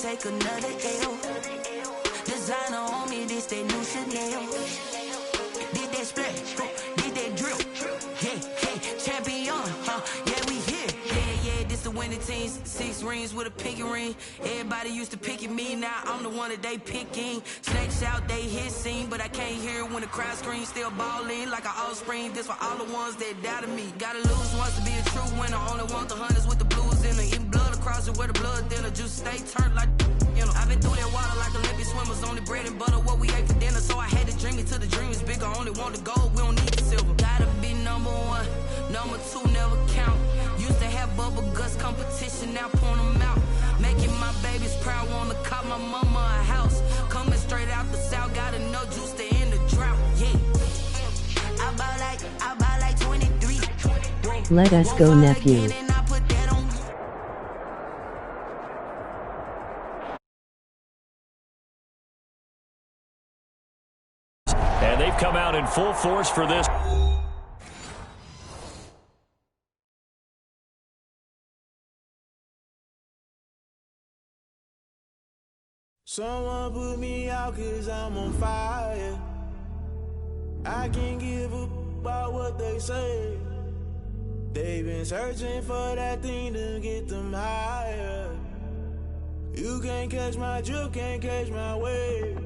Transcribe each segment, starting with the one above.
take another L. Designer on me, this that new Chanel. Did that splash, did that drill. Yeah, champion, yeah, we here. Yeah, this the winning teams. 6 rings with a pinky ring. Everybody used to picking me, now I'm the one that they picking. Snakes out, they hit scene, but I can't hear it when the crowd screams. Still balling like an offspring. This for all the ones that doubted me. Gotta lose once to be a true winner. Only want the hunters with the blues in the eating blood across it where the blood dinner. Juice stay turned like, you know. I've been through that water like Olympic swimmers. Only bread and butter, what we ate for dinner. So I had to dream it till the dream is bigger. Only want the gold, we don't need the silver. Gotta be number 1, number 2 never count. Used to have bubble guts competition, now point them out. Making my babies proud, wanna cop my mama a house. Coming straight out the south, got enough juice to end the drought. Yeah, I buy like 23. Let us go, nephew. And they've come out in full force for this. Someone put me out 'cause I'm on fire. I can't give up about what they say. They've been searching for that thing to get them higher. You can't catch my drift, can't catch my wave.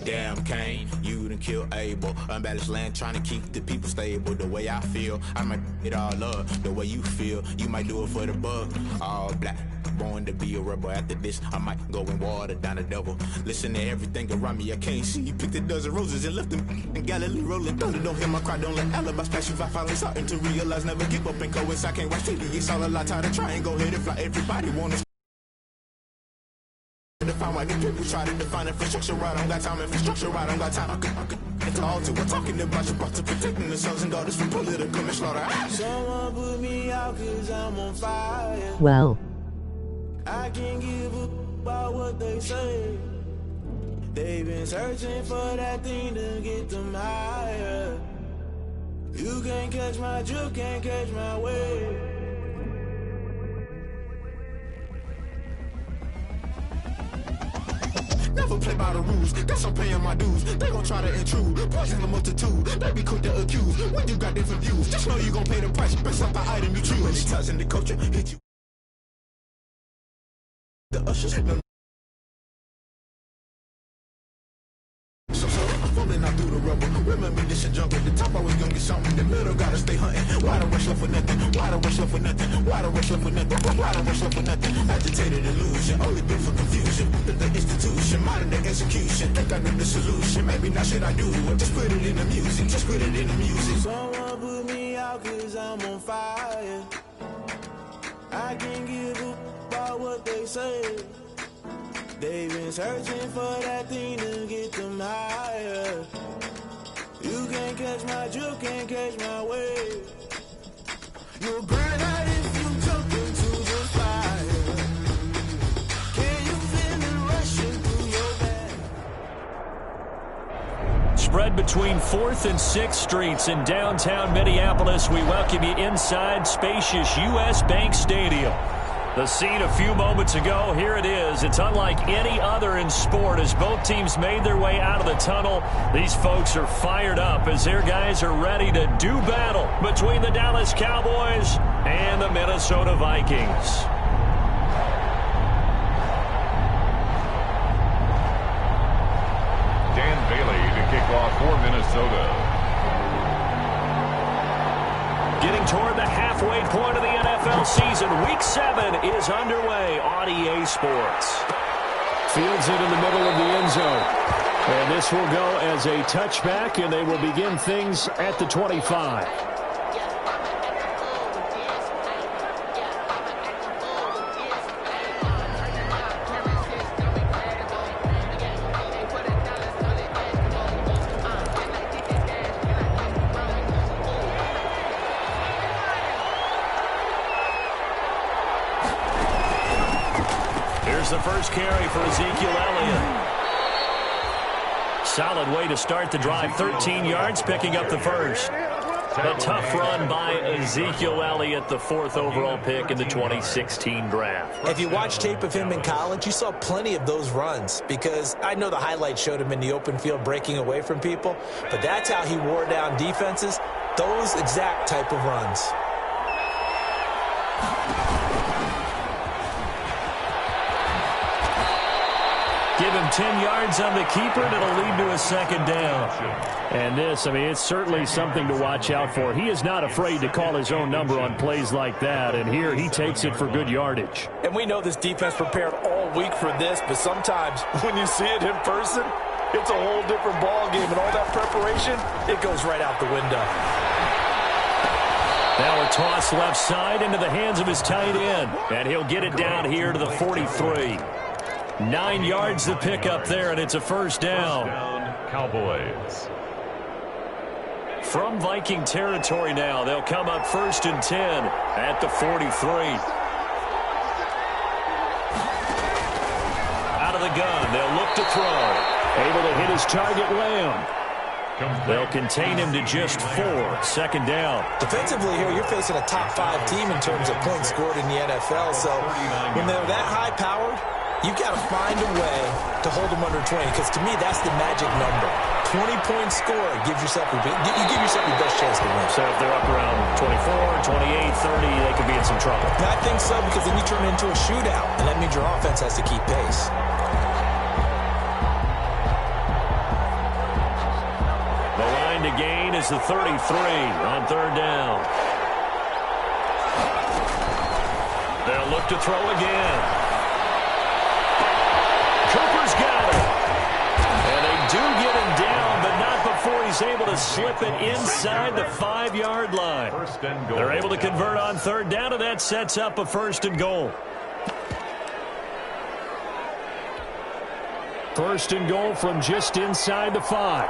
Damn Kane, you done killed Abel. Unbalanced land trying to keep the people stable. The way I feel, I might it all up. The way you feel, you might do it for the buck. All black, born to be a rebel. After this, I might go and water down the devil. Listen to everything around me, I can't see. Picked a dozen roses and left them in Galilee rolling thunder. Don't hear my cry, don't let alibis pass you. I finally starting to realize, never give up and coincide. I can't watch TV, it's all a lot. Time to try and go ahead and fly. Everybody wanna define why these people try to define infrastructure. I don't got time, infrastructure, I don't got time. I could it's all to we're talking about you, about to protecting the sons and daughters from political and slaughter. Someone put me out 'cause I'm on fire. Well, I can't give up about what they say. They've been searching for that thing to get them higher. You can't catch my drift, can't catch my wave. Never play by the rules, guess I'm paying my dues. They gon' try to intrude, poison the multitude. They be quick to accuse, when you got different views. Just know you gon' pay the price, based off the item you choose. Many times in the culture, hit you. The ushers, no. So, falling out through the rubble. Remember this shit jump at the top, always gonna get something. In the middle, gotta stay hunting. Why the rush left for nothing? Why the rush left for nothing? Why the rush left for nothing? Why the rush left for nothing? Agitated illusion, only been for confusion. The institution, modern day execution. Think I know the solution. Maybe not shit I do. Just put it in the music. Just put it in the music. Someone put me out 'cause I'm on fire. I can't give up about what they say. They've been searching for that thing to get them higher. You can't catch my drift, can't catch my wave. You'll burn out if you jump into the fire. Can you feel it rushing through your back? Spread between 4th and 6th Streets in downtown Minneapolis. We welcome you inside spacious U.S. Bank Stadium. The scene a few moments ago, here it is. It's unlike any other in sport as both teams made their way out of the tunnel. These folks are fired up as their guys are ready to do battle between the Dallas Cowboys and the Minnesota Vikings. Dan Bailey to kick off for Minnesota. Getting toward the halfway point of the NFL season. Week 7 is underway on EA Sports. Fields it in the middle of the end zone. And this will go as a touchback, and they will begin things at the 25. The first carry for Ezekiel Elliott. Solid way to start the drive. 13 yards, picking up the first. A tough run by Ezekiel Elliott, the 4th overall pick in the 2016 draft. If you watch tape of him in college, you saw plenty of those runs, because I know the highlights showed him in the open field breaking away from people, but that's how he wore down defenses, those exact type of runs. Give him 10 yards on the keeper, and it'll lead to a 2nd down. And this, I mean, it's certainly something to watch out for. He is not afraid to call his own number on plays like that, and here he takes it for good yardage. And we know this defense prepared all week for this, but sometimes when you see it in person, it's a whole different ball game, and all that preparation, it goes right out the window. Now a toss left side into the hands of his tight end, and he'll get it down here to the 43. 9 yards to pick up there, and it's a 1st down. Cowboys. From Viking territory now, they'll come up 1st and 10 at the 43. Out of the gun, they'll look to throw. Able to hit his target, Lamb. They'll contain him to just 4. 2nd down. Defensively here, you're facing a top 5 team in terms of points scored in the NFL, so when they're that high-powered, you've got to find a way to hold them under 20, because to me, that's the magic number. 20-point score gives yourself you give yourself your best chance to win. So if they're up around 24, 28, 30, they could be in some trouble. I think so, because then you turn it into a shootout, and that means your offense has to keep pace. The line to gain is the 33 on 3rd down. They'll look to throw again. Cooper's got it. And they do get him down, but not before he's able to slip it inside the 5-yard line. They're able to convert on 3rd down, and that sets up a 1st and goal. 1st and goal from just inside the 5.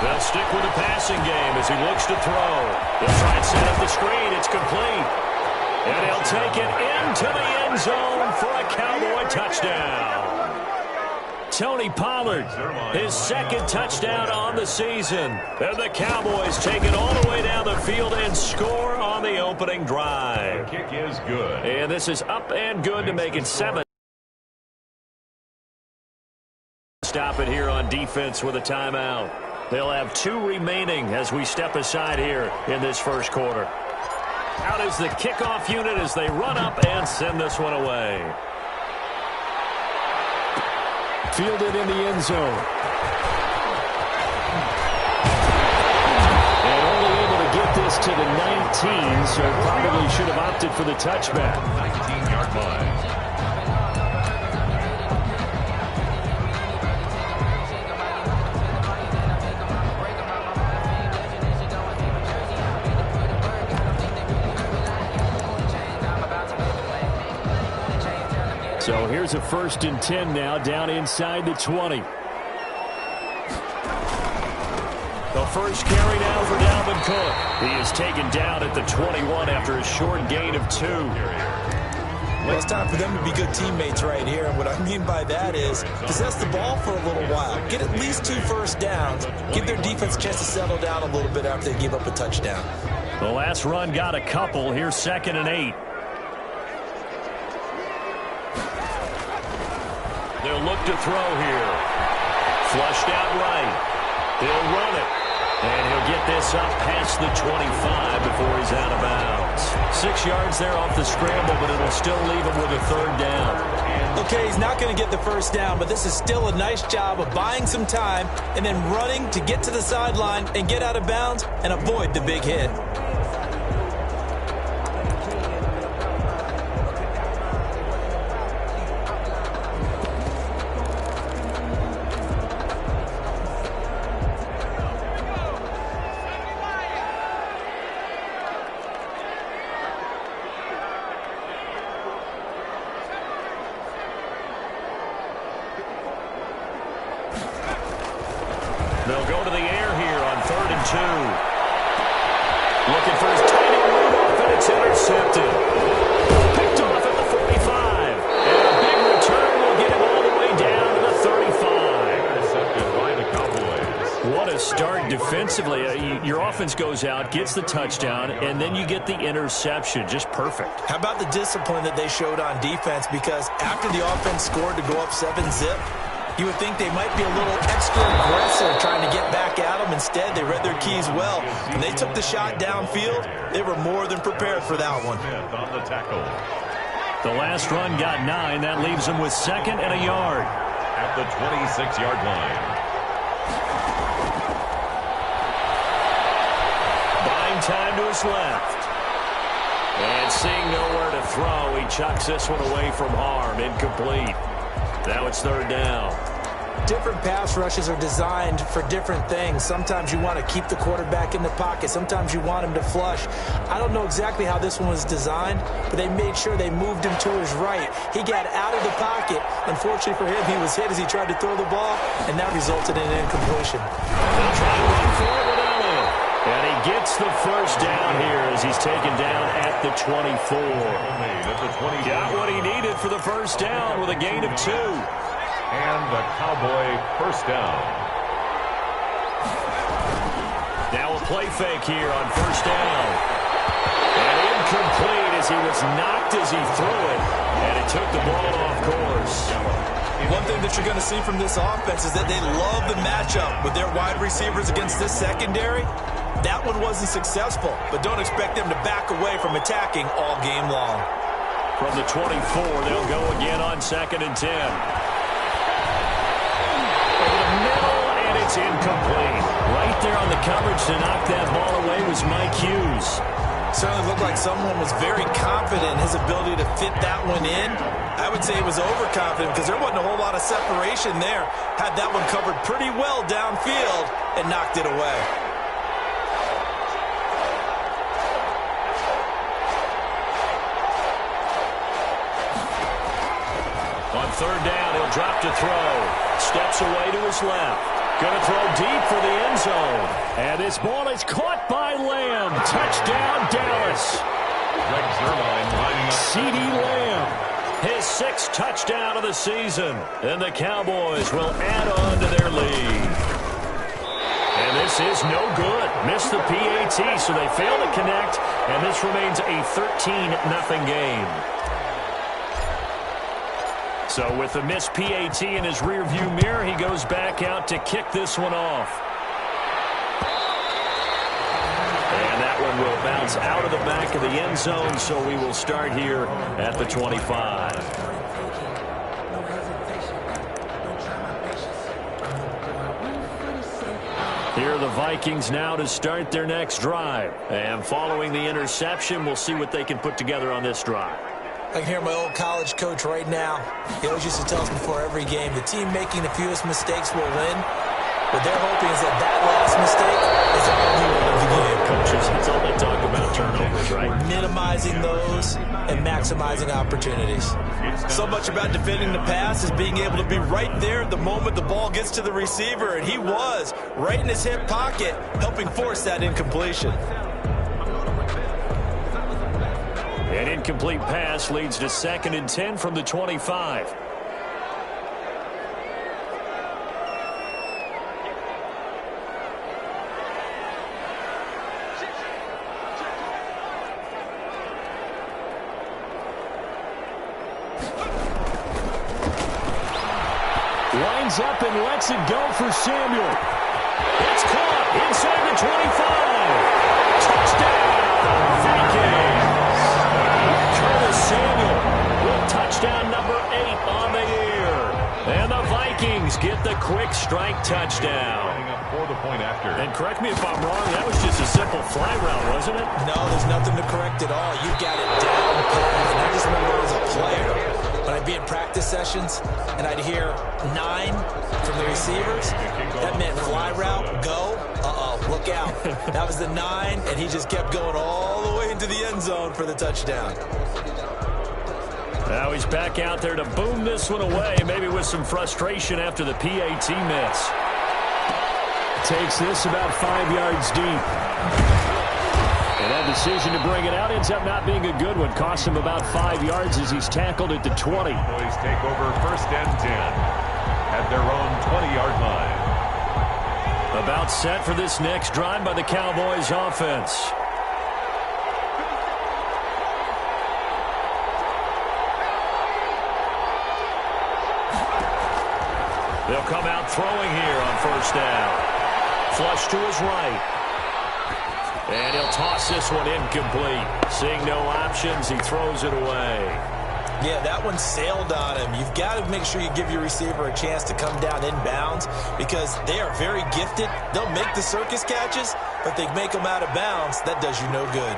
They'll stick with the passing game as he looks to throw. They'll try and set up the screen. It's complete. And he'll take it into the end zone for a Cowboy touchdown. Tony Pollard, his 2nd touchdown on the season. And the Cowboys take it all the way down the field and score on the opening drive. The kick is good. And this is up and good to make it 7. Stop it here on defense with a timeout. They'll have 2 remaining as we step aside here in this 1st quarter. Out is the kickoff unit as they run up and send this one away. Fielded in the end zone. And only able to get this to the 19, so probably should have opted for the touchback. 19-yard line. So here's a 1st and 10 now, down inside the 20. The first carry now for Dalvin Cook. He is taken down at the 21 after a short gain of 2. Well, it's time for them to be good teammates right here. And what I mean by that is possess the ball for a little while. Get at least 2 first downs. Give their defense a chance to settle down a little bit after they give up a touchdown. The last run got a couple. Here's 2nd and 8. They'll look to throw here. Flushed out right. He'll run it. And he'll get this up past the 25 before he's out of bounds. 6 yards there off the scramble, but it'll still leave him with a 3rd down. Okay, he's not going to get the first down, but this is still a nice job of buying some time and then running to get to the sideline and get out of bounds and avoid the big hit. They'll go to the air here on 3rd and 2. Looking for his tight end Rudolph, and it's intercepted. Picked off at the 45. And a big return will get him all the way down to the 35. Intercepted by the Cowboys. defensively, your offense goes out, gets the touchdown, and then you get the interception. Just perfect. How about the discipline that they showed on defense? Because after the offense scored to go up 7-zip, you would think they might be a little extra aggressive trying to get back at them. Instead, they read their keys well. When they took the shot downfield, they were more than prepared for that one. On the tackle. The last run got 9. That leaves them with 2nd and a yard. At the 26-yard line. Buying time to his left. And seeing nowhere to throw, he chucks this one away from harm. Incomplete. Now it's 3rd down. Different pass rushes are designed for different things. Sometimes you want to keep the quarterback in the pocket. Sometimes you want him to flush. I don't know exactly how this one was designed, but they made sure they moved him to his right. He got out of the pocket. Unfortunately for him, he was hit as he tried to throw the ball, and that resulted in an incompletion. They'll try to run for it without him. And he gets the 1st down here as he's taken down at the 24. Got what he needed for the 1st down with a gain of 2. And the Cowboy 1st down. Now a play fake here on 1st down. And incomplete as he was knocked as he threw it. And it took the ball off course. One thing that you're going to see from this offense is that they love the matchup with their wide receivers against this secondary. That one wasn't successful, but don't expect them to back away from attacking all game long. From the 24, they'll go again on 2nd and 10. It's incomplete. Right there on the coverage to knock that ball away was Mike Hughes. Certainly looked like someone was very confident in his ability to fit that one in. I would say he was overconfident because there wasn't a whole lot of separation there. Had that one covered pretty well downfield and knocked it away. On 3rd down, he'll drop to throw. Steps away to his left. Going to throw deep for the end zone. And this ball is caught by Lamb. Touchdown, Dallas. Greg Zuerlein lining up. CeeDee Lamb, his 6th touchdown of the season. And the Cowboys will add on to their lead. And this is no good. Missed the PAT, so they fail to connect. And this remains a 13-0 game. So with the missed PAT in his rearview mirror, he goes back out to kick this one off. And that one will bounce out of the back of the end zone, so we will start here at the 25. Here are the Vikings now to start their next drive. And following the interception, we'll see what they can put together on this drive. I can hear my old college coach right now. He always used to tell us before every game, the team making the fewest mistakes will win. What they're hoping is that that last mistake is the only one of the game. Coaches, that's all they talk about, turnovers, right? Minimizing those and maximizing opportunities. So much about defending the pass is being able to be right there at the moment the ball gets to the receiver, and he was right in his hip pocket, helping force that incompletion. An incomplete pass leads to 2nd and 10 from the 25. Lines up and lets it go for Samuel. It's caught inside the 25. Touchdown, Vikings. Samuel with touchdown number 8 on the year. And the Vikings get the quick strike touchdown. For the point after. And correct me if I'm wrong, that was just a simple fly route, wasn't it? No, there's nothing to correct at all. You got it down pat. And I just remember as a player, when I'd be in practice sessions and I'd hear 9 from the receivers, that meant fly route, go. Look out. That was the 9, and he just kept going all the way into the end zone for the touchdown. Now he's back out there to boom this one away, maybe with some frustration after the PAT miss. Takes this about 5 yards deep. And that decision to bring it out ends up not being a good one. Costs him about 5 yards as he's tackled at the 20. Boys take over 1st and 10 at their own 20-yard line. About set for this next drive by the Cowboys offense. They'll come out throwing here on first down. Flush to his right. And he'll toss this one incomplete. Seeing no options, he throws it away. Yeah, that one sailed on him. You've got to make sure you give your receiver a chance to come down inbounds because they are very gifted. They'll make the circus catches, but they make them out of bounds. That does you no good.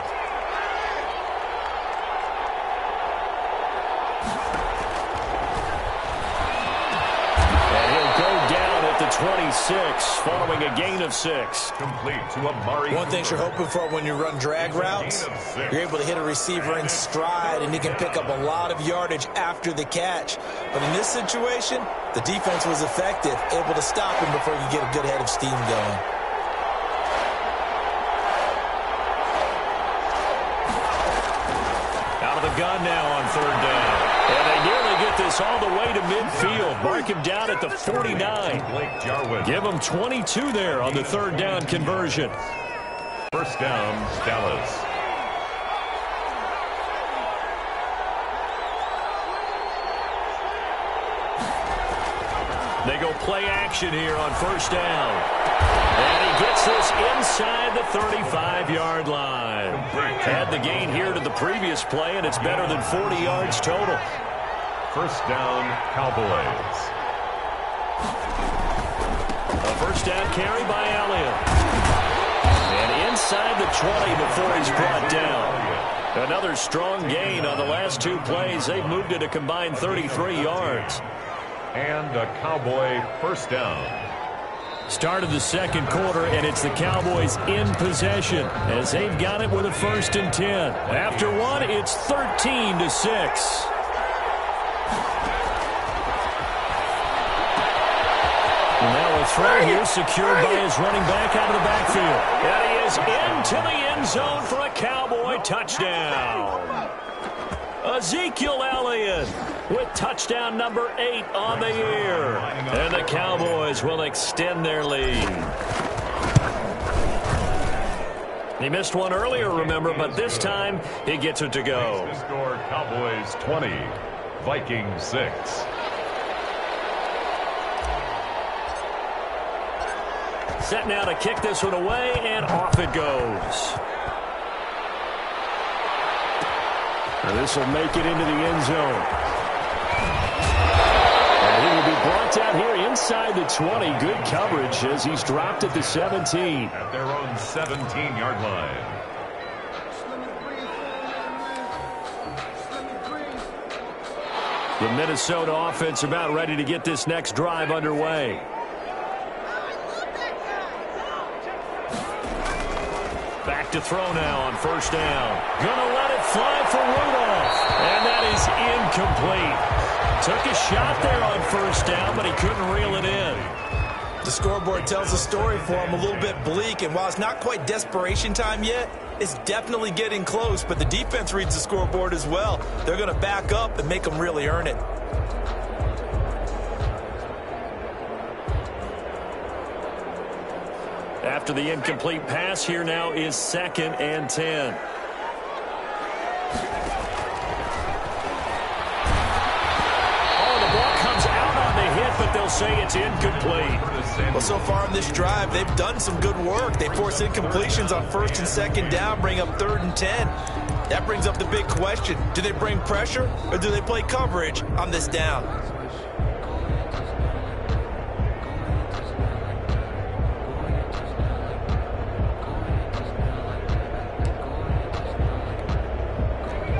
And he'll go down at the 26 following a gain of 6. Complete to Amari. One thing you're hoping for when you run drag routes, you're able to hit a receiver in stride and he can pick up a lot of yardage after the catch. But in this situation, the defense was effective, able to stop him before you get a good head of steam going. Out of the gun now on third down. And they nearly get this all the way to midfield. Mark him down at the 49. Give him 22 there on the third down conversion. First down, Dallas. They go play action here on first down. And he gets this inside the 35-yard line. Had the gain here to the previous play, and it's better than 40 yards total. First down, Cowboys. A first down carry by Elliott. And inside the 20 before he's brought down. Another strong gain on the last two plays. They've moved it a combined 33 yards. And a Cowboy first down. Start of the second quarter, and it's the Cowboys in possession as they've got it with a 1st and 10. After one, it's 13-6. And now a throw here secured by his running back out of the backfield. And he is into the end zone for a Cowboy touchdown. Ezekiel Elliott with touchdown number 8 on the year. And the Cowboys will extend their lead. He missed one earlier, remember, but this time he gets it to go. The score, Cowboys 20, Vikings 6. Set now to kick this one away, and off it goes. And this will make it into the end zone. And he will be brought down here inside the 20. Good coverage as he's dropped at the 17. At their own 17-yard line. The Minnesota offense about ready to get this next drive underway. Back to throw now on first down. Gonna let it fly for Rudolph. And that is incomplete. Took a shot there on first down, but he couldn't reel it in. The scoreboard tells the story for him a little bit bleak, and while it's not quite desperation time yet, it's definitely getting close, but the defense reads the scoreboard as well. They're going to back up and make them really earn it. After the incomplete pass, here now is 2nd and 10. Oh, the ball comes out on the hit, but they'll say it's incomplete. Well, so far in this drive, they've done some good work. They force incompletions on 1st and 2nd down, bring up 3rd and 10. That brings up the big question. Do they bring pressure, or do they play coverage on this down?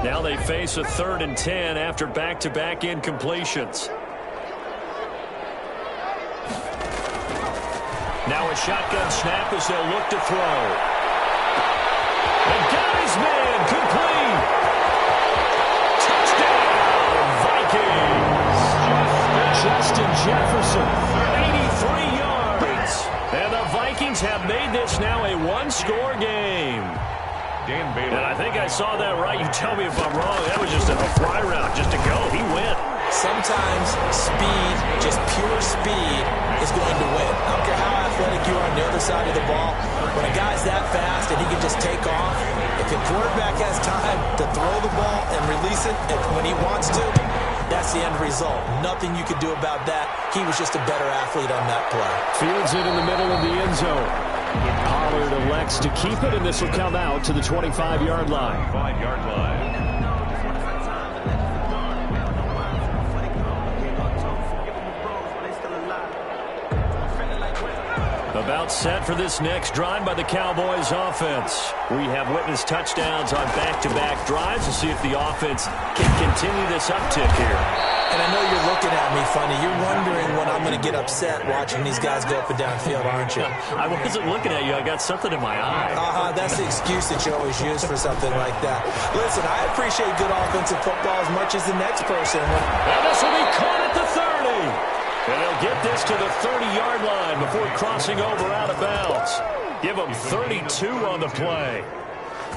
Now they face a 3rd and 10 after back-to-back incompletions. Now a shotgun snap as they'll look to throw. And got his man, complete. Touchdown, Vikings. Justin Jefferson, 83 yards. And the Vikings have made this now a one-score game. And I think I saw that right. You tell me if I'm wrong. That was just a fly route just to go. He went. Sometimes speed, just pure speed, is going to win. I don't care how athletic you are on the other side of the ball. When a guy's that fast and he can just take off, if the quarterback has time to throw the ball and release it when he wants to, that's the end result. Nothing you could do about that. He was just a better athlete on that play. Fields it in the middle of the end zone. Pollard elects to keep it, and this will come out to the 25-yard line. 5-yard line. About set for this next drive by the Cowboys offense. We have witnessed touchdowns on back-to-back drives. We'll see if the offense can continue this uptick here. And I know you're looking at me funny. You're wondering when I'm going to get upset watching these guys go up and down field, aren't you? I wasn't looking at you. I got something in my eye. That's the excuse that you always use for something like that. Listen, I appreciate good offensive football as much as the next person. And this will be caught at the 30. And they'll get this to the 30-yard line before crossing over out of bounds. Give them 32 on the play.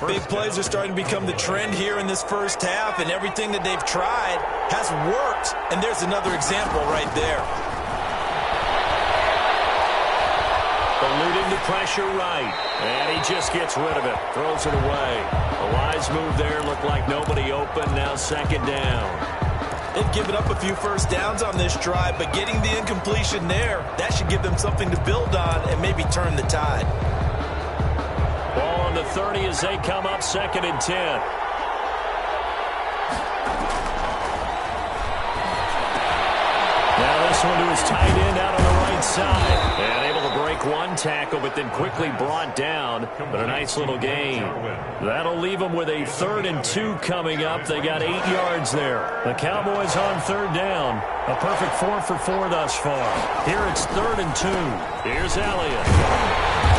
Big plays are starting to become the trend here in this first half, and everything that they've tried has worked. And there's another example right there. Eluding the pressure right. And he just gets rid of it. Throws it away. A wise move there. Looked like nobody open. Now second down. They've given up a few first downs on this drive, but getting the incompletion there, that should give them something to build on and maybe turn the tide. Ball on the 30 as they come up, 2nd and 10. Now this one to his tight end out on the right side. And able to break one tackle, but then quickly brought down. But a nice little gain. That'll leave them with a 3rd and 2 coming up. They got 8 yards there. The Cowboys on 3rd down. A perfect 4 for 4 thus far. Here it's 3rd and 2. Here's Elliott.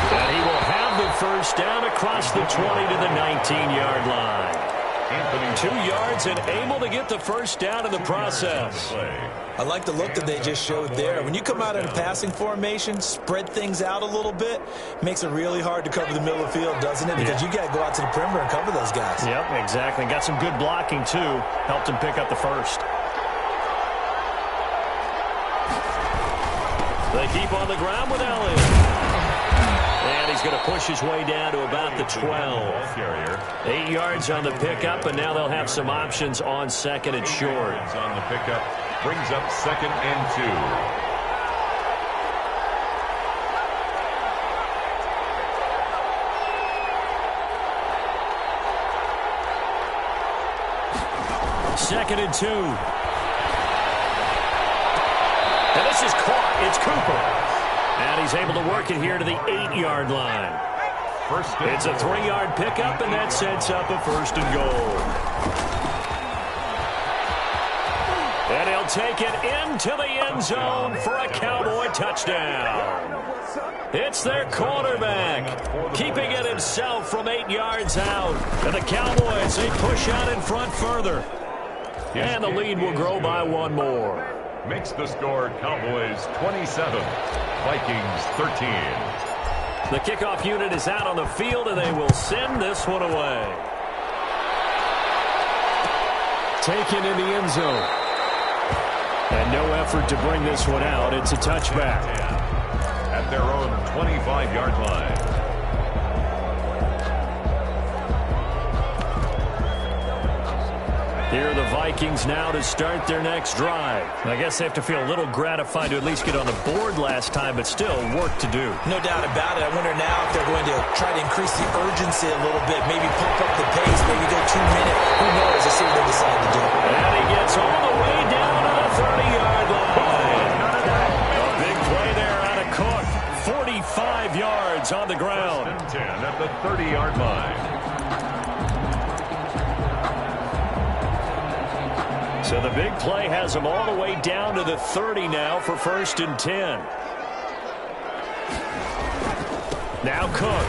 And he will have the first down across the 20 to the 19-yard line. 2 yards and able to get the first down in the process. I like the look that they just showed there. When you come out in a passing formation, spread things out a little bit, makes it really hard to cover the middle of the field, doesn't it? Because you got to go out to the perimeter and cover those guys. Yep, exactly. Got some good blocking, too. Helped him pick up the first. They keep on the ground with Elliott. And he's going to push his way down to about the 12. 8 yards on the pickup, and now they'll have some options on 2nd and short. On the pickup brings up 2nd and 2. 2nd and 2. And this is caught. It's Cooper. And he's able to work it here to the 8-yard line. It's a 3-yard pickup, and that sets up a 1st and goal. And he'll take it into the end zone for a Cowboy touchdown. It's their quarterback, keeping it himself from 8 yards out. And the Cowboys, they push out in front further. And the lead will grow by 1 more. Makes the score Cowboys 27, Vikings 13. The kickoff unit is out on the field, and they will send this one away. Taken in the end zone. And no effort to bring this one out. It's a touchback. At their own 25-yard line. Here are the Vikings now to start their next drive. I guess they have to feel a little gratified to at least get on the board last time, but still work to do. No doubt about it. I wonder now if they're going to try to increase the urgency a little bit, maybe pump up the pace, maybe go 2 minutes. Who knows? Let's see what they decide to do. And he gets all the way down to the 30-yard line. A big play there out of Cook. 45 yards on the ground. 10 at the 30-yard line. So the big play has them all the way down to the 30 now for 1st and 10. Now Cook.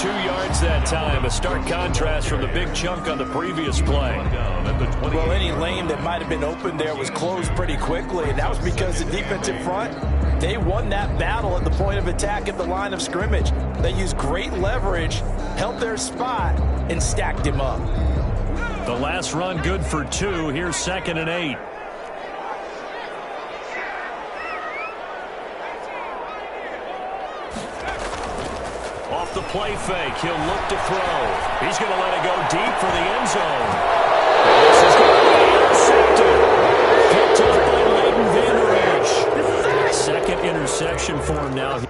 2 yards that time. A stark contrast from the big chunk on the previous play. Well, any lane that might have been open there was closed pretty quickly, and that was because the defensive front, they won that battle at the point of attack at the line of scrimmage. They used great leverage, held their spot, and stacked him up. The last run good for 2. Here's 2nd and 8. Off the play fake, he'll look to throw. He's going to let it go deep for the end zone. And this is going to be intercepted. Picked up by Leighton Vander Esch. Second interception for him now.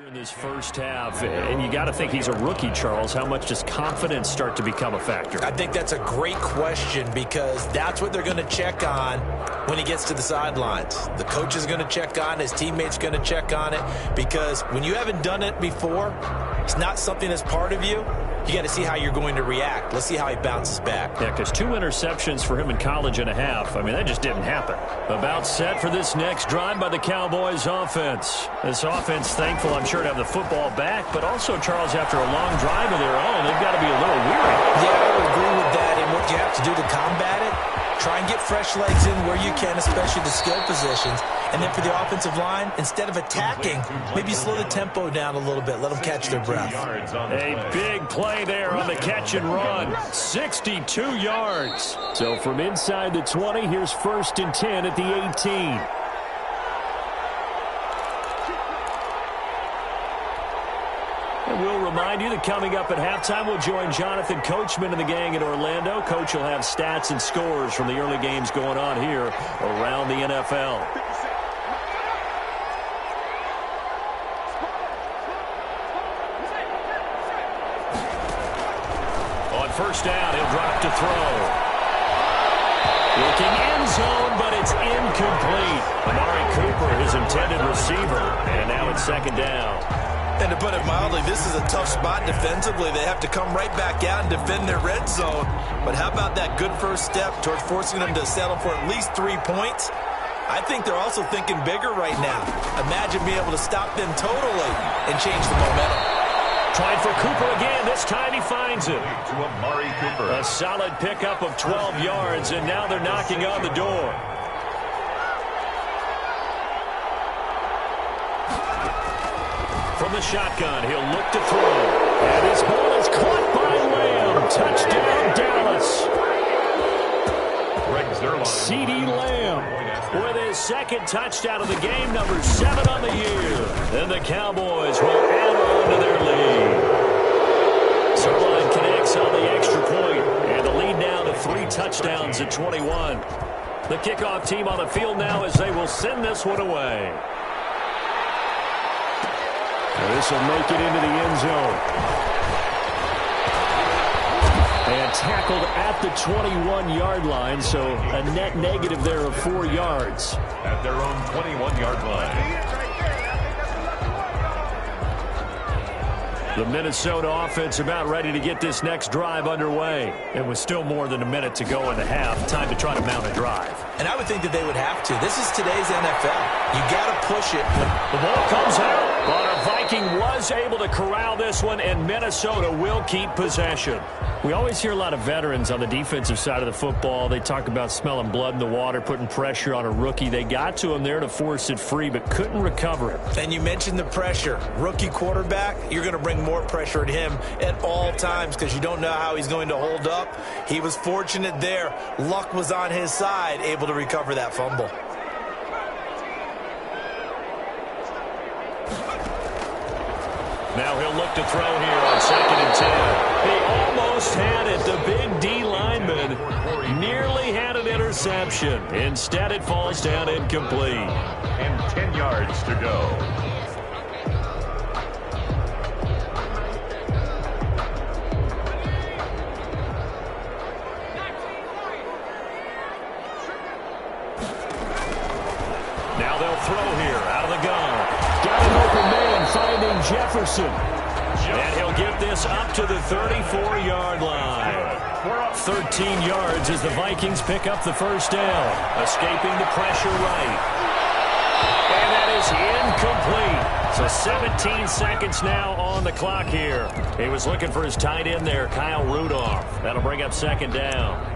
In this first half, and you got to think he's a rookie, Charles. How much does confidence start to become a factor? I think that's a great question because that's what they're going to check on when he gets to the sidelines. The coach is going to check on it. His teammates going to check on it because when you haven't done it before, it's not something that's part of you. You got to see how you're going to react. Let's see how he bounces back. Yeah, because 2 interceptions for him in college and a half. I mean, that just didn't happen. About set for this next drive by the Cowboys offense. This offense, thankful, I'm sure, to have the football back, but also, Charles, after a long drive of their own, they've got to be a little weary. Yeah, I would agree with that. And what you have to do to combat it, try and get fresh legs in where you can, especially the skill positions. And then for the offensive line, instead of attacking, maybe slow the tempo down a little bit. Let them catch their breath. A big play there on the catch and run. 62 yards. So from inside the 20, here's 1st and 10 at the 18. And we'll remind you that coming up at halftime, we'll join Jonathan Coachman and the gang in Orlando. Coach will have stats and scores from the early games going on here around the NFL. First down, he'll drop to throw. Looking end zone, but it's incomplete. Amari Cooper, his intended receiver, and now it's 2nd down. And to put it mildly, this is a tough spot defensively. They have to come right back out and defend their red zone. But how about that good first step towards forcing them to settle for at least 3 points? I think they're also thinking bigger right now. Imagine being able to stop them totally and change the momentum. Trying for Cooper again. This time he finds it. To Amari Cooper. A solid pickup of 12 yards, and now they're knocking on the door. From the shotgun, he'll look to throw. And his ball is caught by Lamb. Touchdown, Dallas. CeeDee Lamb with his 2nd touchdown of the game, number 7 on the year. Then the Cowboys will add on to their lead. Sirline connects on the extra point, and the lead now to 3 touchdowns at 21. The kickoff team on the field now as they will send this one away. This will make it into the end zone. And tackled at the 21-yard line, so a net negative there of 4 yards. At their own 21-yard line. The Minnesota offense about ready to get this next drive underway. It was still more than a minute to go in the half. Time to try to mount a drive. And I would think that they would have to. This is today's NFL. You got to push it. The ball comes out. But a Viking was able to corral this one, and Minnesota will keep possession. We always hear a lot of veterans on the defensive side of the football. They talk about smelling blood in the water, putting pressure on a rookie. They got to him there to force it free, but couldn't recover it. And you mentioned the pressure. Rookie quarterback, you're going to bring more pressure at him at all times because you don't know how he's going to hold up. He was fortunate there. Luck was on his side, able to recover that fumble. Now he'll look to throw here on 2nd and 10. He almost had it. The big D lineman nearly had an interception. Instead, it falls down incomplete. And 10 yards to go. Now they'll throw here out of the gun. Got an open man finding Jefferson. And he'll get this up to the 34-yard line. 13 yards as the Vikings pick up the first down. Escaping the pressure right. And that is incomplete. So 17 seconds now on the clock here. He was looking for his tight end there, Kyle Rudolph. That'll bring up second down.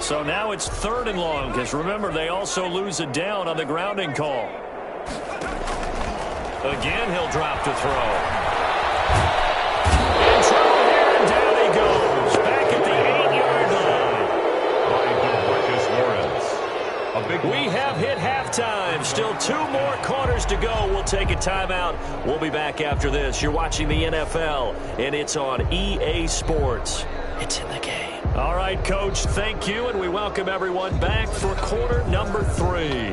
So now it's 3rd and long, because remember, they also lose a down on the grounding call. Again, he'll drop to throw. In trouble here, and down he goes. Back at the 8-yard line. We have hit halftime. Still 2 more quarters to go. We'll take a timeout. We'll be back after this. You're watching the NFL, and it's on EA Sports. It's in the game. All right, Coach, thank you, and we welcome everyone back for quarter number 3.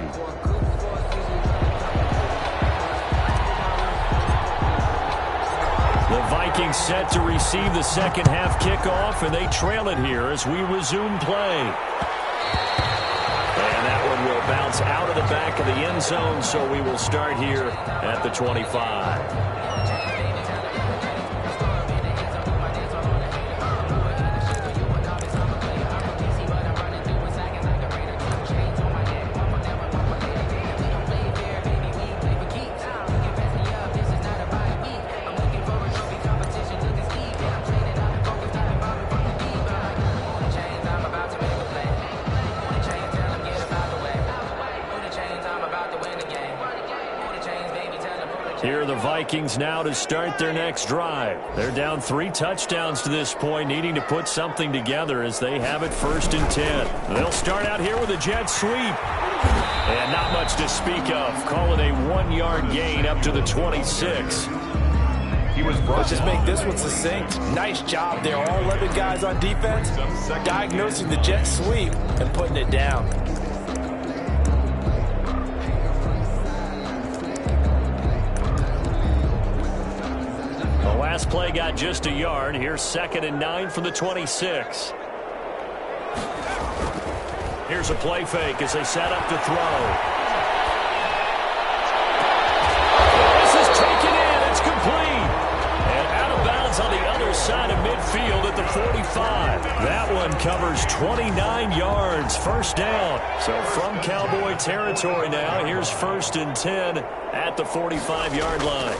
The Vikings set to receive the second half kickoff, and they trail it here as we resume play. And that one will bounce out of the back of the end zone, so we will start here at the 25. Here are the Vikings now to start their next drive. They're down 3 touchdowns to this point, needing to put something together as they have it 1st and 10. They'll start out here with a jet sweep. And not much to speak of. Call it a 1-yard gain up to the 26. Let's just make this one succinct. Nice job there. All 11 guys on defense diagnosing the jet sweep and putting it down. Last play got just a yard. Here's 2nd and 9 from the 26. Here's a play fake as they set up to throw. This is taken in. It's complete. And out of bounds on the other side of midfield at the 45. That one covers 29 yards. 1st down. So from Cowboy territory now, here's 1st and 10 at the 45-yard line.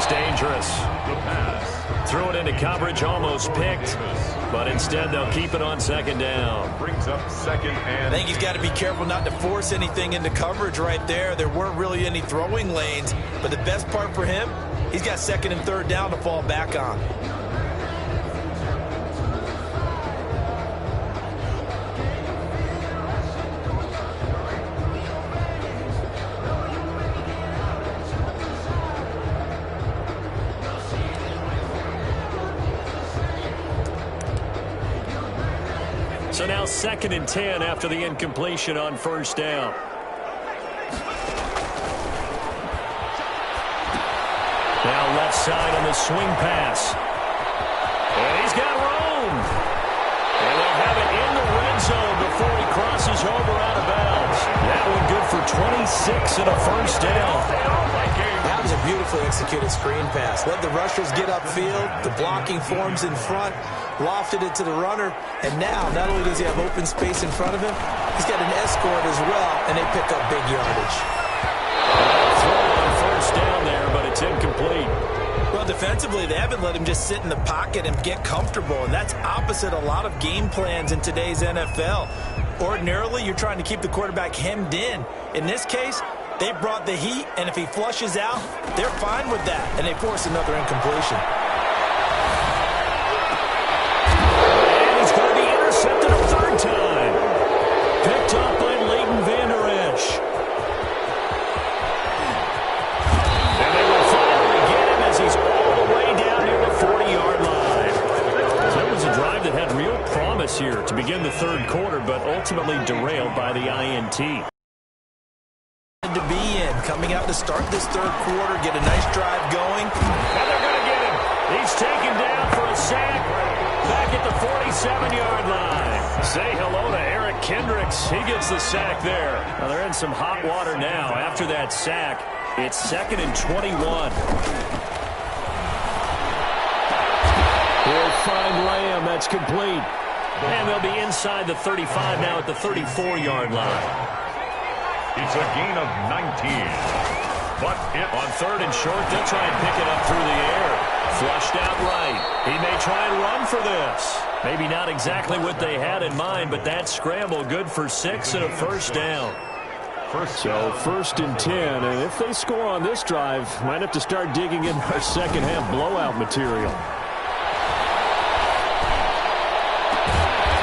Dangerous. Threw it into coverage, almost picked, but instead they'll keep it on 2nd down. Brings up 2nd and I think he's got to be careful not to force anything into coverage right there. There weren't really any throwing lanes, but the best part for him, he's got 2nd and 3rd down to fall back on. So now 2nd and 10 after the incompletion on 1st down. Now left side on the swing pass. And he's got room. And they'll have it in the red zone before he crosses over out of bounds. That one good for 26 and a 1st down. That was a beautifully executed screen pass. Let the rushers get upfield. The blocking forms in front. Lofted it to the runner. And now, not only does he have open space in front of him, he's got an escort as well, and they pick up big yardage. Throw on 1st down there, but it's incomplete. Well, defensively, they haven't let him just sit in the pocket and get comfortable, and that's opposite a lot of game plans in today's NFL. Ordinarily, you're trying to keep the quarterback hemmed in. In this case, they brought the heat, and if he flushes out, they're fine with that, and they force another incompletion. And he's going to be intercepted a 3rd time. Picked up by Leighton Vander Esch. here to begin the third quarter, but ultimately derailed by the INT. To be in, coming out to start this third quarter, get a nice drive going. And they're going to get him. He's taken down for a sack back at the 47-yard line. Say hello to Eric Kendricks. He gets the sack there. Now they're in some hot water now. After that sack, it's 2nd and 21. He'll find Lamb. That's complete. And they'll be inside the 35 now at the 34-yard line. It's a gain of 19. But on 3rd and short, they'll try and pick it up through the air. Flushed out right. He may try and run for this. Maybe not exactly what they had in mind, but that scramble good for 6 and a first down. So 1st and 10, and if they score on this drive, might have to start digging in our second half blowout material.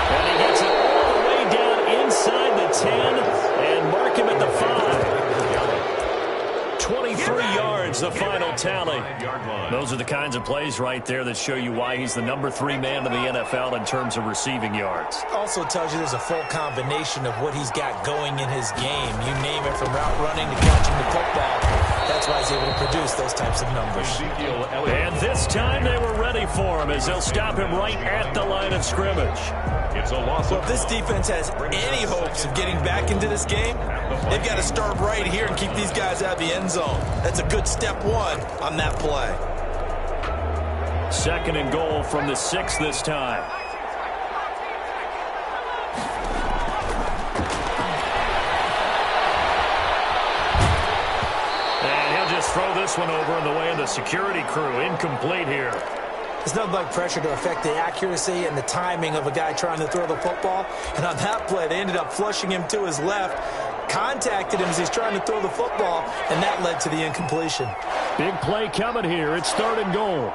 And he gets it all the way down inside the 10 and mark him at the 5. 23 yards, the final tally. Those are the kinds of plays right there that show you why he's the number 3 man in the NFL in terms of receiving yards. Also tells you there's a full combination of what he's got going in his game. You name it, from route running to catching the football. That's why he's able to produce those types of numbers. And this time they were ready for him as they'll stop him right at the line of scrimmage. it's a loss. Well, if this defense has any hopes of getting back into this game, they've got to start right here and keep these guys out of the end zone. That's a good step 1 on that play. 2nd and goal from the 6 this time. And he'll just throw this one over in the way of the security crew. Incomplete here. There's nothing like pressure to affect the accuracy and the timing of a guy trying to throw the football. And on that play, they ended up flushing him to his left, contacted him as he's trying to throw the football, and that led to the incompletion. Big play coming here. It's 3rd and goal.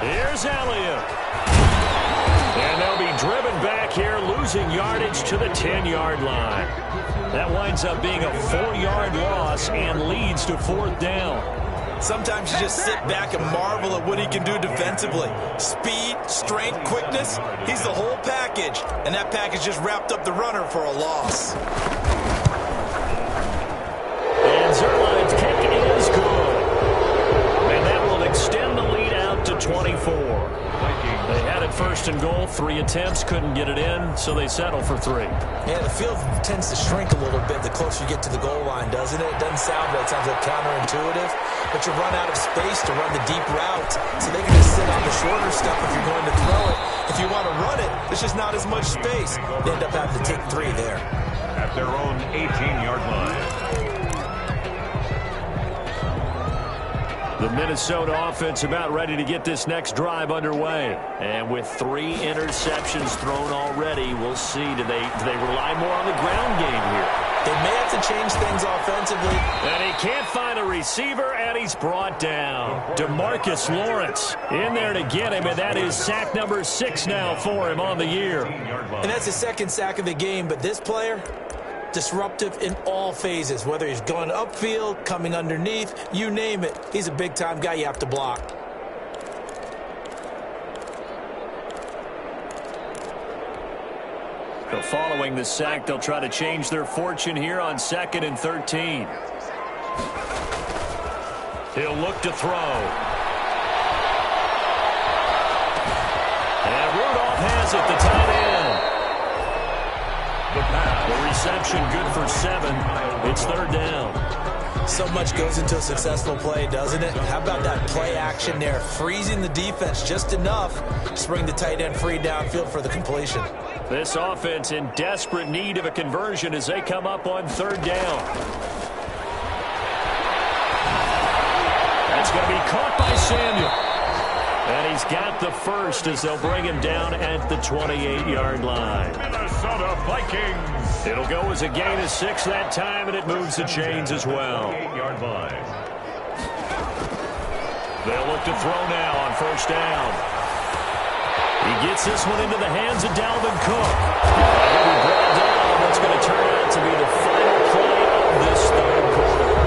Here's Elliott. And they'll be driven back here, losing yardage to the 10-yard line. That winds up being a 4-yard loss and leads to 4th down. Sometimes you just sit back and marvel at what he can do defensively. Speed, strength, quickness, he's the whole package. And that package just wrapped up the runner for a loss. And Zerline's kick is good. And that will extend the lead out to 24. They had it 1st and goal, 3 attempts, couldn't get it in, so they settle for 3. Yeah, the field tends to shrink a little bit the closer you get to the goal line, doesn't it? It doesn't sound right. It sounds like counterintuitive, but you run out of space to run the deep route, so they can just sit on the shorter stuff if you're going to throw it. If you want to run it, there's just not as much space. They end up having to take 3 there. At their own 18-yard line. The Minnesota offense about ready to get this next drive underway. And with 3 interceptions thrown already, we'll see. Do they rely more on the ground game here? They may have to change things offensively. And he can't find a receiver, and he's brought down. DeMarcus Lawrence in there to get him, and that is sack number 6 now for him on the year. And that's his 2nd sack of the game, but this player, disruptive in all phases, whether he's going upfield, coming underneath, you name it. He's a big-time guy you have to block. So following the sack, they'll try to change their fortune here on 2nd and 13. He'll look to throw. And Rudolph has it, the tight end. The reception good for 7. It's 3rd down. So much goes into a successful play, doesn't it? How about that play action there, freezing the defense just enough to bring the tight end free downfield for the completion. This offense in desperate need of a conversion as they come up on 3rd down. That's going to be caught by Samuel. And he's got the first as they'll bring him down at the 28-yard line. Minnesota Vikings. It'll go as a gain of 6 that time, and it moves the chains as well. 8-yard line. They'll look to throw now on 1st down. He gets this one into the hands of Dalvin Cook. He'll be brought down. That's going to turn out to be the final play of this 3rd quarter.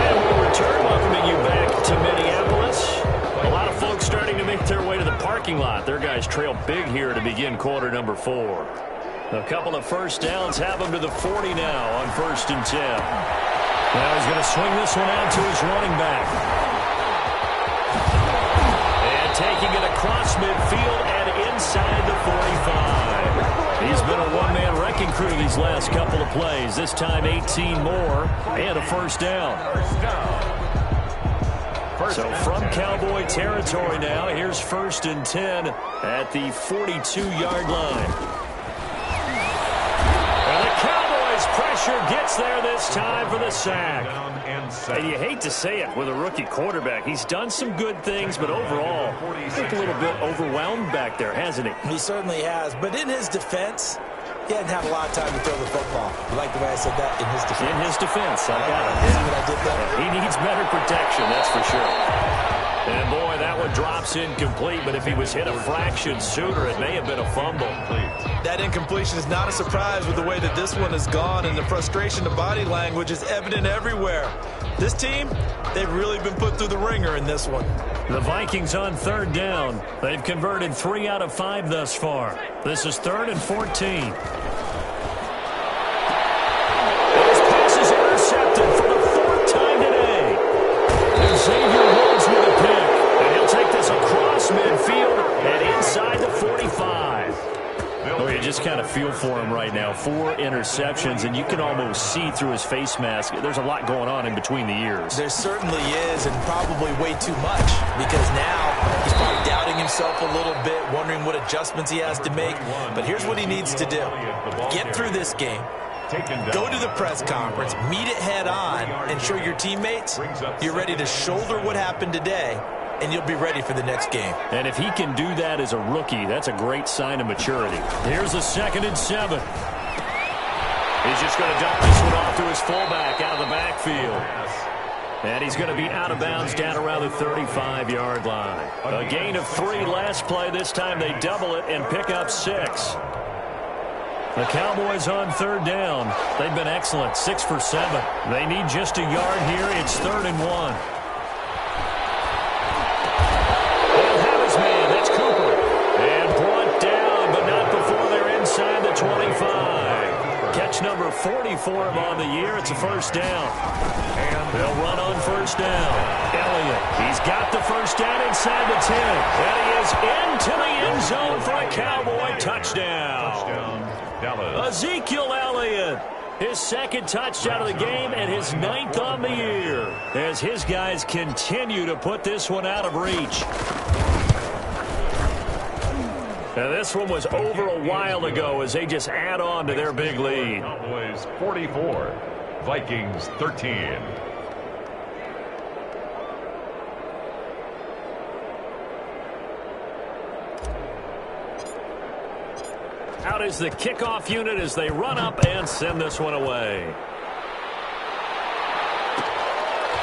And we'll return, welcoming you back to Minneapolis. A lot of folks starting to make their way to the parking parking lot. Their guys trail big here to begin quarter number 4. A couple of first downs have him to the 40 now on 1st and 10. Now he's going to swing this one out to his running back. And taking it across midfield and inside the 45. He's been a one-man wrecking crew these last couple of plays. This time 18 more and a first down. So from Cowboy territory now, here's 1st and 10 at the 42-yard line. And the Cowboys' pressure gets there this time for the sack. And you hate to say it with a rookie quarterback. He's done some good things, but overall, I think a little bit overwhelmed back there, hasn't he? He certainly has. But in his defense, he hadn't had a lot of time to throw the football. You like the way I said that? In his defense. In his defense. I got it. See what I did there? He needs better protection, that's for sure. And, boy, that one drops incomplete, but if he was hit a fraction sooner, it may have been a fumble. That incompletion is not a surprise with the way that this one has gone, and the frustration of body language is evident everywhere. This team, they've really been put through the ringer in this one. The Vikings on 3rd down. They've converted 3 out of 5 thus far. This is 3rd and 14. This pass is intercepted for the 4th time today. And Xavier Woods with a pick. And he'll take this across midfield and inside the 45. Oh, you just kind of feel for him right now. 4 interceptions, and you can almost see through his face mask. There's a lot going on in between the ears. There certainly is, and probably way too much, because now he's probably doubting himself a little bit, wondering what adjustments he has to make. But here's what he needs to do. Get through this game. Go to the press conference, meet it head on, and show your teammates you're ready to shoulder what happened today, and you'll be ready for the next game. And if he can do that as a rookie, that's a great sign of maturity. Here's a 2nd and 7. He's just going to dump this one off to his fullback out of the backfield. And he's going to be out of bounds down around the 35-yard line. A gain of 3 last play. This time they double it and pick up 6. The Cowboys on 3rd down. They've been excellent, 6 for 7. They need just a yard here. It's 3rd and 1. Inside the 25. Catch number 40 for him on the year. It's a first down. And they'll run on first down. Elliott, he's got the first down inside the 10. And he is into the end zone for a Cowboy touchdown. Ezekiel Elliott, his 2nd touchdown of the game and his 9th on the year, as his guys continue to put this one out of reach. Now, this one was over a while ago as they just add on to their big lead. Cowboys 44, Vikings 13. Out is the kickoff unit as they run up and send this one away.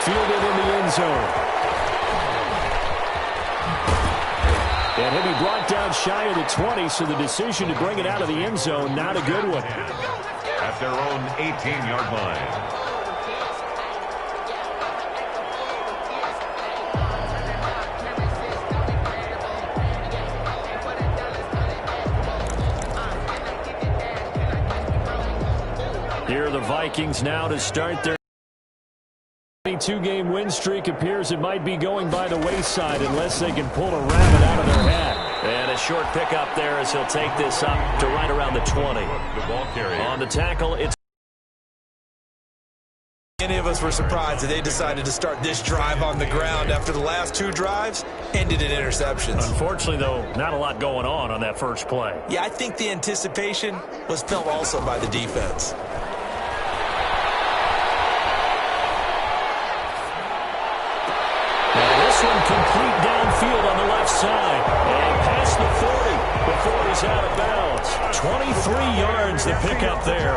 Fielded in the end zone. And he'll be brought down shy of the 20, so the decision to bring it out of the end zone, not a good one. At their own 18-yard line. Here are the Vikings now to start their 22-game win streak. Appears it might be going by the wayside unless they can pull a rabbit out of their hat. And a short pickup there as he'll take this up to right around the 20. On the tackle, it's... Any of us were surprised that they decided to start this drive on the ground after the last 2 drives ended in interceptions. Unfortunately, though, not a lot going on that first play. Yeah, I think the anticipation was felt also by the defense. This one complete downfield on the left side. And past the 40 before he's out of bounds. 23 yards to pick up there.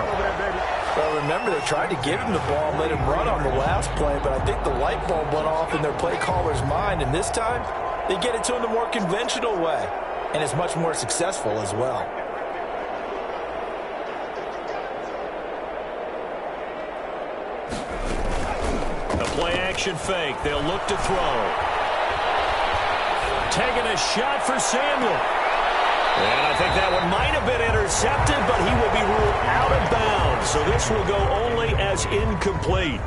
Well, remember, they tried to give him the ball and let him run on the last play, but I think the light bulb went off in their play caller's mind, and this time they get it to him the more conventional way, and it's much more successful as well. A play-action fake. They'll look to throw. taking a shot for Samuel. And I think that one might have been intercepted, but he will be ruled out of bounds. So this will go only as incomplete.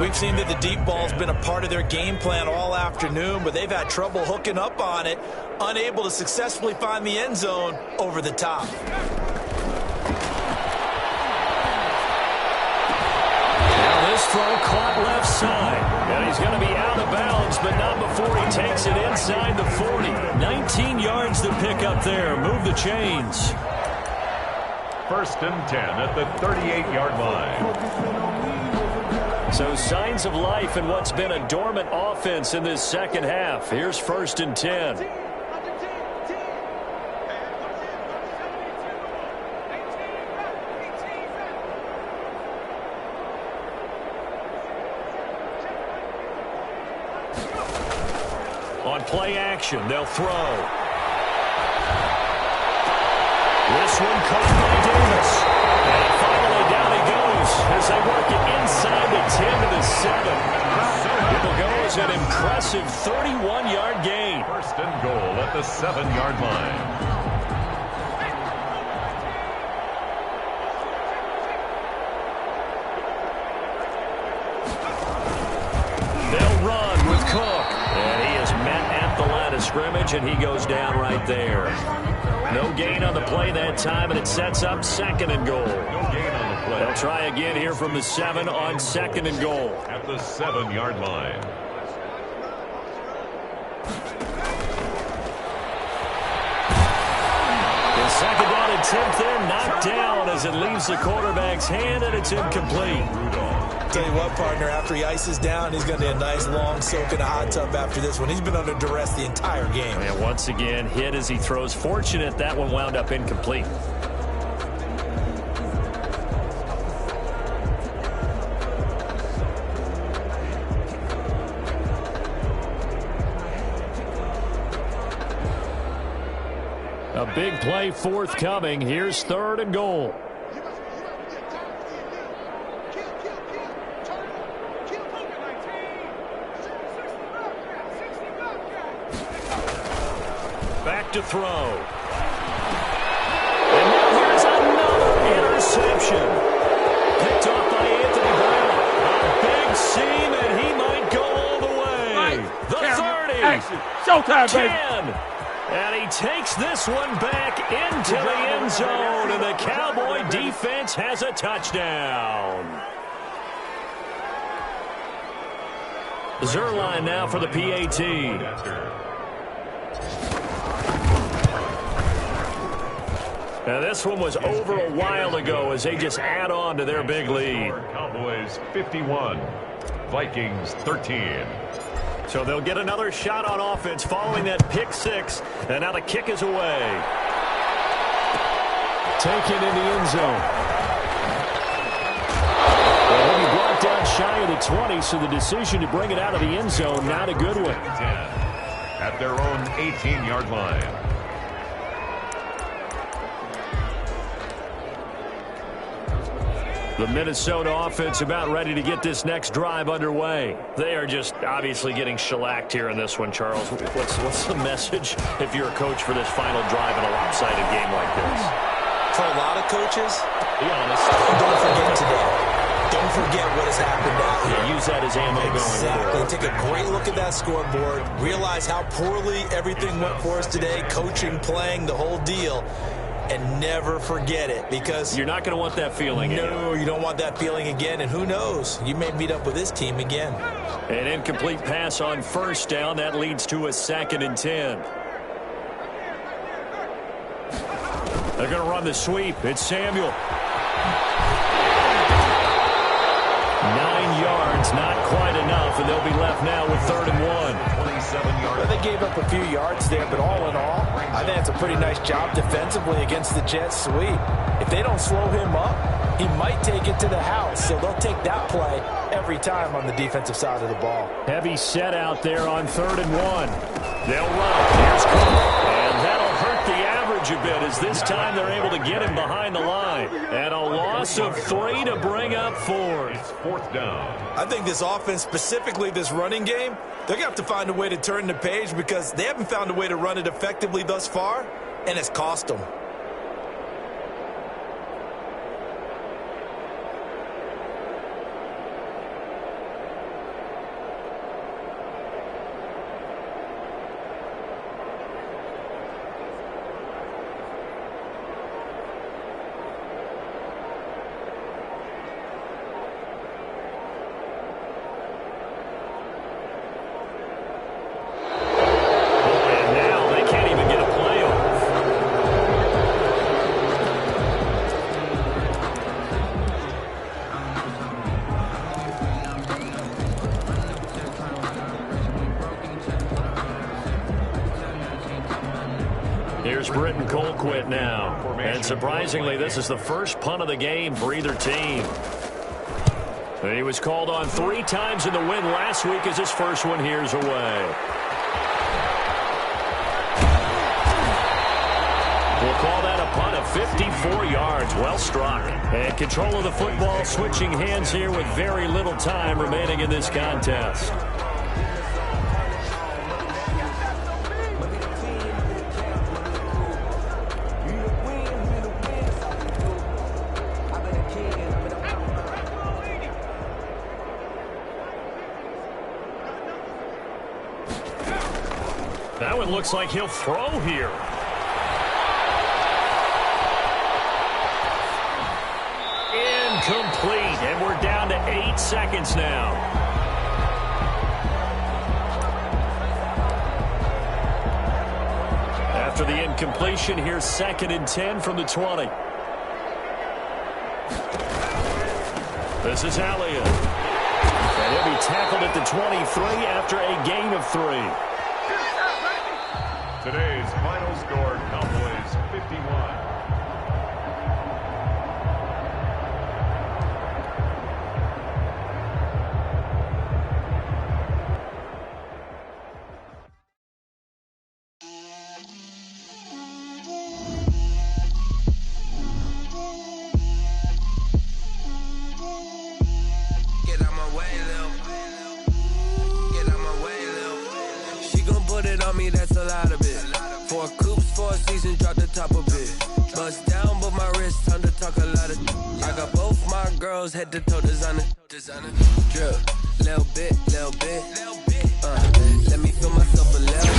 We've seen that the deep ball's been a part of their game plan all afternoon, but they've had trouble hooking up on it, unable to successfully find the end zone over the top. Now this throw caught left side. And he's going to be out of bounds, but not before he takes it inside the 40. 19 yards to pick up there. Move the chains. 1st and 10 at the 38-yard line. So signs of life in what's been a dormant offense in this second half. Here's 1st and 10. On play action, they'll throw. This one caught by Davis. And finally down he goes as they work it inside the 10 to the 7. It'll go as an impressive 31-yard gain. 1st and goal at the 7-yard line. They'll run with Cook. And he is met at the line of scrimmage, and he goes down right there. No gain on the play that time, and it sets up 2nd and goal. No gain on the play. They'll try again here from the 7 on 2nd and goal. At the 7-yard line. The 2nd down attempt there knocked down as it leaves the quarterback's hand, and it's incomplete. Tell you what, partner, after he ices down, he's going to need a nice long soak in a hot tub after this one. He's been under duress the entire game. And once again, hit as he throws. Fortunate that one wound up incomplete. A big play forthcoming. Here's 3rd and goal. Back to throw. And now here's another interception. Picked off by Anthony Brown. A big seam, and he might go all the way. The 30. Action. Showtime, 10. baby. And he takes this one back into the end zone, and the Cowboy defense has a touchdown. Zerline now for the PAT. Now this one was over a while ago as they just add on to their big lead. Cowboys 51, Vikings 13. So they'll get another shot on offense following that pick 6. And now the kick is away. Taken in the end zone. Well, he'll be brought down shy of the 20, so the decision to bring it out of the end zone, not a good one. 10 at their own 18-yard line. The Minnesota offense about ready to get this next drive underway. They are just obviously getting shellacked here in this one, Charles. What's the message if you're a coach for this final drive in a lopsided game like this? For a lot of coaches, Be honest. don't forget today. Don't forget what has happened out here. Yeah, use that as ammo going Exactly. forward. Take a great look at that scoreboard. Realize how poorly everything went for us today. Coaching, playing, the whole deal. And never forget it, because You're not going to want that feeling. no, you don't want that feeling again. And who knows? You may meet up with this team again. An incomplete pass on 1st down. That leads to a 2nd and 10. They're going to run the sweep. It's Samuel. 9 yards, not quite enough, and they'll be left now with 3rd and 1. 27 yards. Well, they gave up a few yards there, but all in all, I think it's a pretty nice job defensively against the Jets sweep. If they don't slow him up, he might take it to the house, so they'll take that play every time on the defensive side of the ball. Heavy set out there on 3rd and 1. They'll run. Here's Cook. And that'll hurt the average leverage a bit as this time they're able to get him behind the line. And a loss of 3 to bring up 4. It's 4th down. I think this offense, specifically this running game, they're going to have to find a way to turn the page because they haven't found a way to run it effectively thus far, and it's cost them. Here's Britton Colquitt now. And surprisingly, this is the first punt of the game for either team. He was called on 3 times in the win last week as his first one here's away. We'll call that a punt of 54 yards. Well struck. And control of the football switching hands here with very little time remaining in this contest. That one looks like he'll throw here. Incomplete, and we're down to 8 seconds now. After the incompletion, here's 2nd and 10 from the 20. This is Elliott. And he'll be tackled at the 23 after a gain of 3. Today's final score, Cowboys 51. Get out my way, Lil. Get out my way, Lil. She gon' put it on me, that's a lot of it. 4 coops, 4 seasons, drop the top of it. Bust down, but my wrist, time to talk a lot of. I got both my girls, head to toe designer. Drip, little bit, little bit. Let me feel myself a little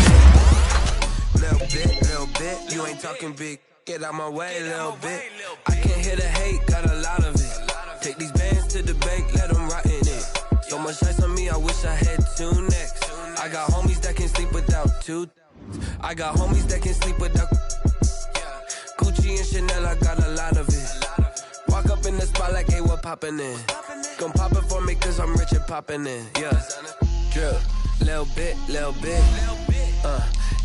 bit. You ain't talking big. Get out my way, little bit. I can't hear the hate, got a lot of it. Take these bands to the bank, let them rot in it. So much ice on me, I wish I had 2 necks. I got homies that can sleep without 2. I got homies that can sleep without Gucci and Chanel, I got a lot of it. Walk up in the spot like, hey, what poppin' in? Gon' pop it for me cause I'm rich and poppin' in, yeah. Drip, little bit.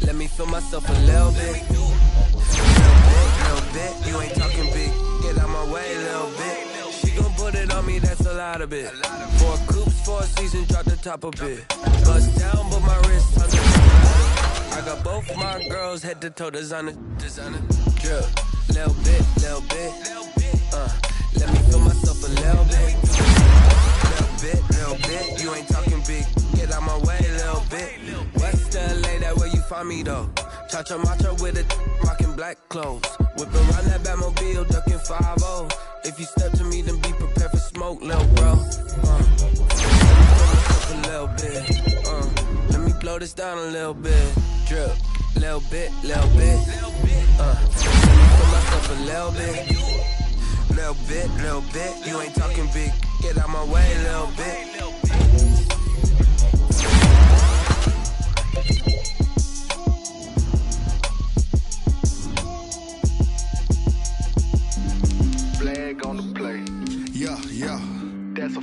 Let me feel myself a little bit. Little bit, you ain't talking big. Get out my way, little bit. She gon' put it on me, that's a lot of it. 4 coops, 4 seasons, drop the top of it. Bust down, but my wrist on the. I got both my girls head to toe designer. Drip, little bit. Let me feel myself a little bit. Little bit. You ain't talking big. Get out my way, little bit. West LA, that where you find me though. Cha-cha matcha with a rockin' black clothes. Whip around that Batmobile, ducking 5-0. If you step to me, then be prepared for smoke, little bro. A little bit. Let me blow this down a little bit. Drip, little bit. Let me feel myself a little bit. Little bit. You ain't talking big. Get out my way, little bit. Flag on the play. Yeah. That's a